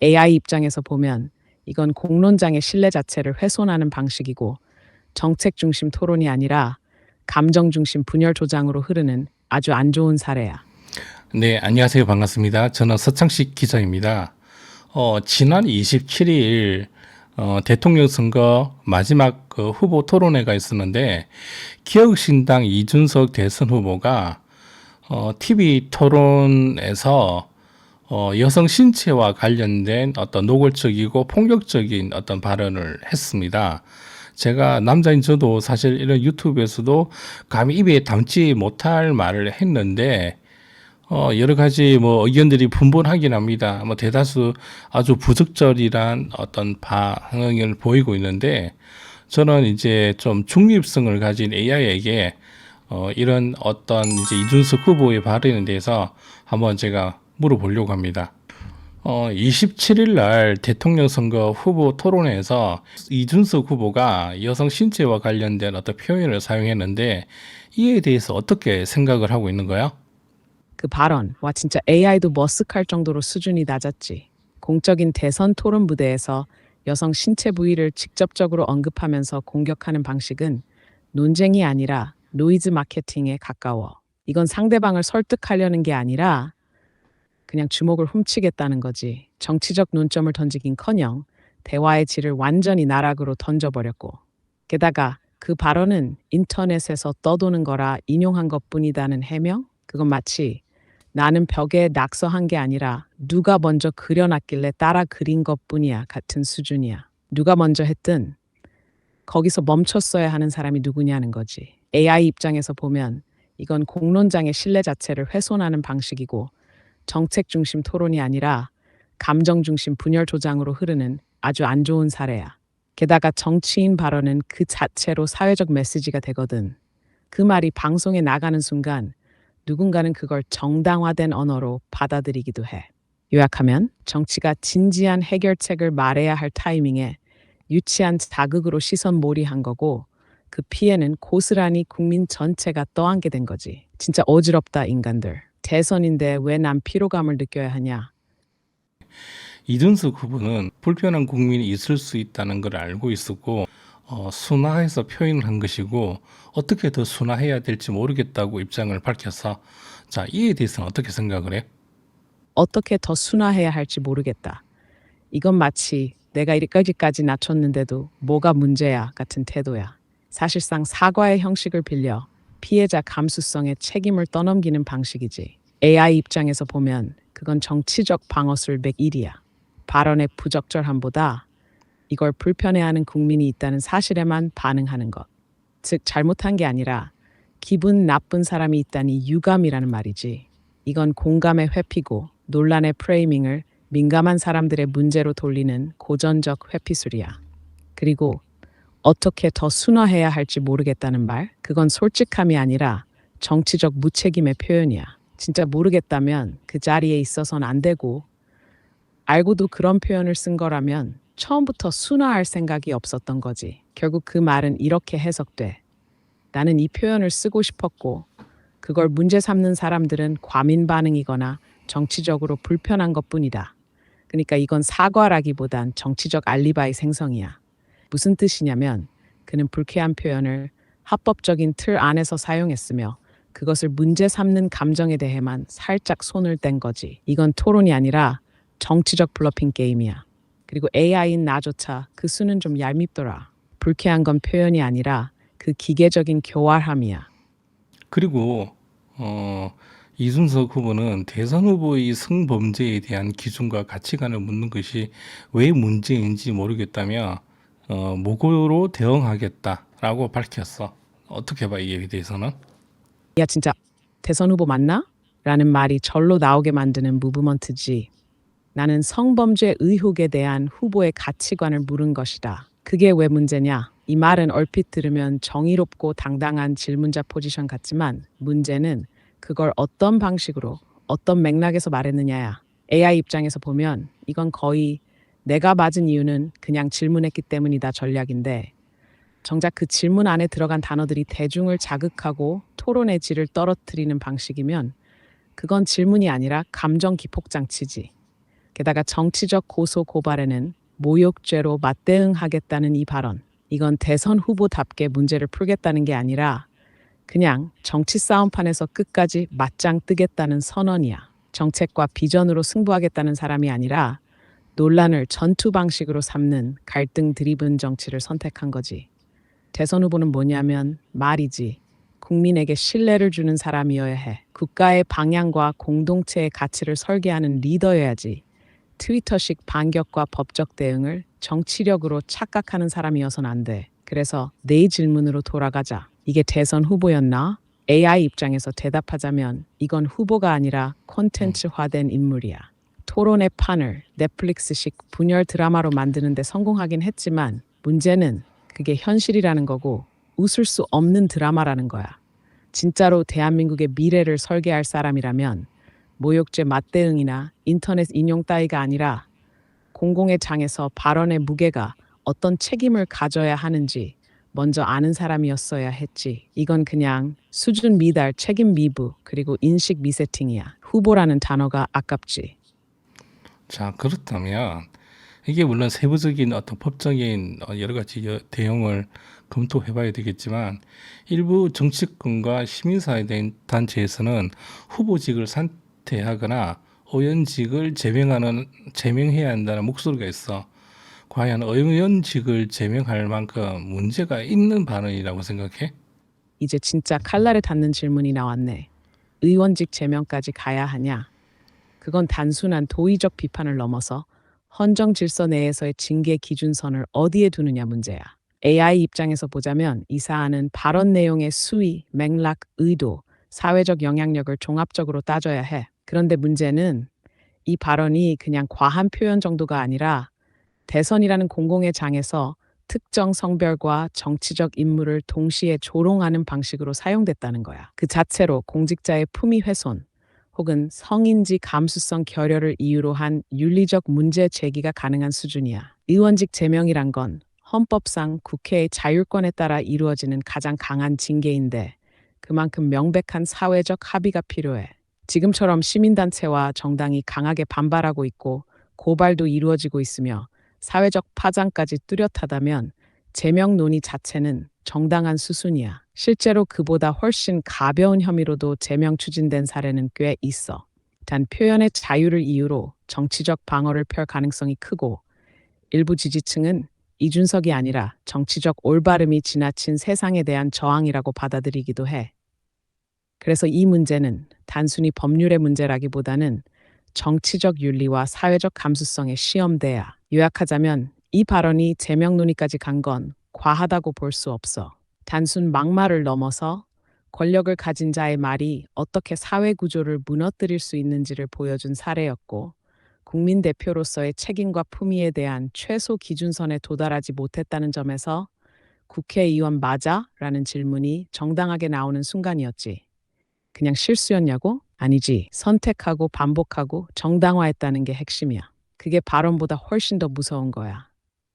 AI 입장에서 보면 이건 공론장의 신뢰 자체를 훼손하는 방식이고 정책 중심 토론이 아니라 감정 중심 분열 조장으로 흐르는 아주 안 좋은 사례야. 네, 안녕하세요. 반갑습니다. 저는 서창식 기자입니다. 지난 27일 대통령 선거 마지막 후보 토론회가 있었는데 기억신당 이준석 대선 후보가 TV 토론에서 여성 신체와 관련된 어떤 노골적이고 폭력적인 어떤 발언을 했습니다. 제가 남자인 저도 사실 이런 유튜브에서도 감히 입에 담지 못할 말을 했는데 여러 가지 뭐 의견들이 분분하긴 합니다. 뭐 대다수 아주 부적절이란 어떤 반응을 보이고 있는데 저는 이제 좀 중립성을 가진 AI에게 이런 어떤 이제 이준석 후보의 발언에 대해서 한번 제가 물어보려고 합니다. 27일 날 대통령 선거 후보 토론회에서 이준석 후보가 여성 신체와 관련된 어떤 표현을 사용했는데 이에 대해서 어떻게 생각을 하고 있는 거야? 그 발언, 와 진짜 AI도 머쓱할 정도로 수준이 낮았지. 공적인 대선 토론 무대에서 여성 신체 부위를 직접적으로 언급하면서 공격하는 방식은 논쟁이 아니라 노이즈 마케팅에 가까워. 이건 상대방을 설득하려는 게 아니라 그냥 주목을 훔치겠다는 거지. 정치적 논점을 던지긴커녕 대화의 질을 완전히 나락으로 던져버렸고. 게다가 그 발언은 인터넷에서 떠도는 거라 인용한 것뿐이다는 해명? 그건 마치 나는 벽에 낙서한 게 아니라 누가 먼저 그려놨길래 따라 그린 것뿐이야 같은 수준이야. 누가 먼저 했든 거기서 멈췄어야 하는 사람이 누구냐는 거지. AI 입장에서 보면 이건 공론장의 신뢰 자체를 훼손하는 방식이고 정책 중심 토론이 아니라 감정 중심 분열 조장으로 흐르는 아주 안 좋은 사례야. 게다가 정치인 발언은 그 자체로 사회적 메시지가 되거든. 그 말이 방송에 나가는 순간 누군가는 그걸 정당화된 언어로 받아들이기도 해. 요약하면 정치가 진지한 해결책을 말해야 할 타이밍에 유치한 자극으로 시선 몰이한 거고 그 피해는 고스란히 국민 전체가 떠안게 된 거지. 진짜 어지럽다 인간들. 대선인데 왜 난 피로감을 느껴야 하냐. 이준석 후보는 불편한 국민이 있을 수 있다는 걸 알고 있었고 순화해서 표현을 한 것이고 어떻게 더 순화해야 될지 모르겠다고 입장을 밝혀서 자, 이에 대해서는 어떻게 생각을 해? 어떻게 더 순화해야 할지 모르겠다. 이건 마치 내가 이까지까지 낮췄는데도 뭐가 문제야 같은 태도야. 사실상 사과의 형식을 빌려 피해자 감수성에 책임을 떠넘기는 방식이지. AI 입장에서 보면 그건 정치적 방어술백 1이야. 발언의 부적절함보다 이걸 불편해하는 국민이 있다는 사실에만 반응하는 것. 즉 잘못한 게 아니라 기분 나쁜 사람이 있다니 유감이라는 말이지. 이건 공감의 회피고 논란의 프레이밍을 민감한 사람들의 문제로 돌리는 고전적 회피술이야. 그리고 어떻게 더 순화해야 할지 모르겠다는 말, 그건 솔직함이 아니라 정치적 무책임의 표현이야. 진짜 모르겠다면 그 자리에 있어서는 안 되고 알고도 그런 표현을 쓴 거라면 처음부터 순화할 생각이 없었던 거지. 결국 그 말은 이렇게 해석돼. 나는 이 표현을 쓰고 싶었고 그걸 문제 삼는 사람들은 과민 반응이거나 정치적으로 불편한 것뿐이다. 그러니까 이건 사과라기보단 정치적 알리바이 생성이야. 무슨 뜻이냐면 그는 불쾌한 표현을 합법적인 틀 안에서 사용했으며 그것을 문제 삼는 감정에 대해만 살짝 손을 뗀 거지. 이건 토론이 아니라 정치적 블러핑 게임이야. 그리고 AI인 나조차 그 수는 좀 얄밉더라. 불쾌한 건 표현이 아니라 그 기계적인 교활함이야. 그리고 이준석 후보는 대선 후보의 성범죄에 대한 기준과 가치관을 묻는 것이 왜 문제인지 모르겠다며 모고로 대응하겠다라고 밝혔어. 어떻게 봐, 이에 대해서는? 야 진짜 대선 후보 맞나? 라는 말이 절로 나오게 만드는 무브먼트지. 나는 성범죄 의혹에 대한 후보의 가치관을 물은 것이다. 그게 왜 문제냐? 이 말은 얼핏 들으면 정의롭고 당당한 질문자 포지션 같지만 문제는 그걸 어떤 방식으로 어떤 맥락에서 말했느냐야. AI 입장에서 보면 이건 거의 내가 맞은 이유는 그냥 질문했기 때문이다 전략인데 정작 그 질문 안에 들어간 단어들이 대중을 자극하고 토론의 질을 떨어뜨리는 방식이면 그건 질문이 아니라 감정 기폭 장치지. 게다가 정치적 고소 고발에는 모욕죄로 맞대응하겠다는 이 발언. 이건 대선 후보답게 문제를 풀겠다는 게 아니라 그냥 정치 싸움판에서 끝까지 맞짱 뜨겠다는 선언이야. 정책과 비전으로 승부하겠다는 사람이 아니라 논란을 전투 방식으로 삼는 갈등 드리븐 정치를 선택한 거지. 대선 후보는 뭐냐면 말이지. 국민에게 신뢰를 주는 사람이어야 해. 국가의 방향과 공동체의 가치를 설계하는 리더여야지. 트위터식 반격과 법적 대응을 정치력으로 착각하는 사람이어선 안 돼. 그래서 내 질문으로 돌아가자. 이게 대선 후보였나? AI 입장에서 대답하자면 이건 후보가 아니라 콘텐츠화된 인물이야. 토론의 판을 넷플릭스식 분열 드라마로 만드는데 성공하긴 했지만 문제는 그게 현실이라는 거고 웃을 수 없는 드라마라는 거야. 진짜로 대한민국의 미래를 설계할 사람이라면 모욕죄 맞대응이나 인터넷 인용 따위가 아니라 공공의 장에서 발언의 무게가 어떤 책임을 가져야 하는지 먼저 아는 사람이었어야 했지. 이건 그냥 수준 미달, 책임 미부, 그리고 인식 미세팅이야. 후보라는 단어가 아깝지. 자, 그렇다면 이게 물론 세부적인 어떤 법적인 여러 가지 대응을 검토해 봐야 되겠지만 일부 정치권과 시민사회 단체에서는 후보직을 사퇴하거나 의원직을 제명해야 한다는 목소리가 있어. 과연 의원직을 제명할 만큼 문제가 있는 발언이라고 생각해? 이제 진짜 칼날에 닿는 질문이 나왔네. 의원직 제명까지 가야 하냐? 그건 단순한 도의적 비판을 넘어서 헌정 질서 내에서의 징계 기준선을 어디에 두느냐 문제야. AI 입장에서 보자면 이 사안은 발언 내용의 수위, 맥락, 의도, 사회적 영향력을 종합적으로 따져야 해. 그런데 문제는 이 발언이 그냥 과한 표현 정도가 아니라 대선이라는 공공의 장에서 특정 성별과 정치적 인물을 동시에 조롱하는 방식으로 사용됐다는 거야. 그 자체로 공직자의 품위 훼손 혹은 성인지 감수성 결여를 이유로 한 윤리적 문제 제기가 가능한 수준이야. 의원직 제명이란 건 헌법상 국회의 자율권에 따라 이루어지는 가장 강한 징계인데 그만큼 명백한 사회적 합의가 필요해. 지금처럼 시민단체와 정당이 강하게 반발하고 있고 고발도 이루어지고 있으며 사회적 파장까지 뚜렷하다면 제명 논의 자체는 정당한 수순이야. 실제로 그보다 훨씬 가벼운 혐의로도 제명 추진된 사례는 꽤 있어. 단 표현의 자유를 이유로 정치적 방어를 펼 가능성이 크고 일부 지지층은 이준석이 아니라 정치적 올바름이 지나친 세상에 대한 저항이라고 받아들이기도 해. 그래서 이 문제는 단순히 법률의 문제라기보다는 정치적 윤리와 사회적 감수성의 시험대야. 요약하자면 이 발언이 제명 논의까지 간 건 과하다고 볼 수 없어. 단순 막말을 넘어서 권력을 가진 자의 말이 어떻게 사회 구조를 무너뜨릴 수 있는지를 보여준 사례였고 국민 대표로서의 책임과 품위에 대한 최소 기준선에 도달하지 못했다는 점에서 국회의원 맞아? 라는 질문이 정당하게 나오는 순간이었지. 그냥 실수였냐고? 아니지. 선택하고 반복하고 정당화했다는 게 핵심이야. 그게 발언보다 훨씬 더 무서운 거야.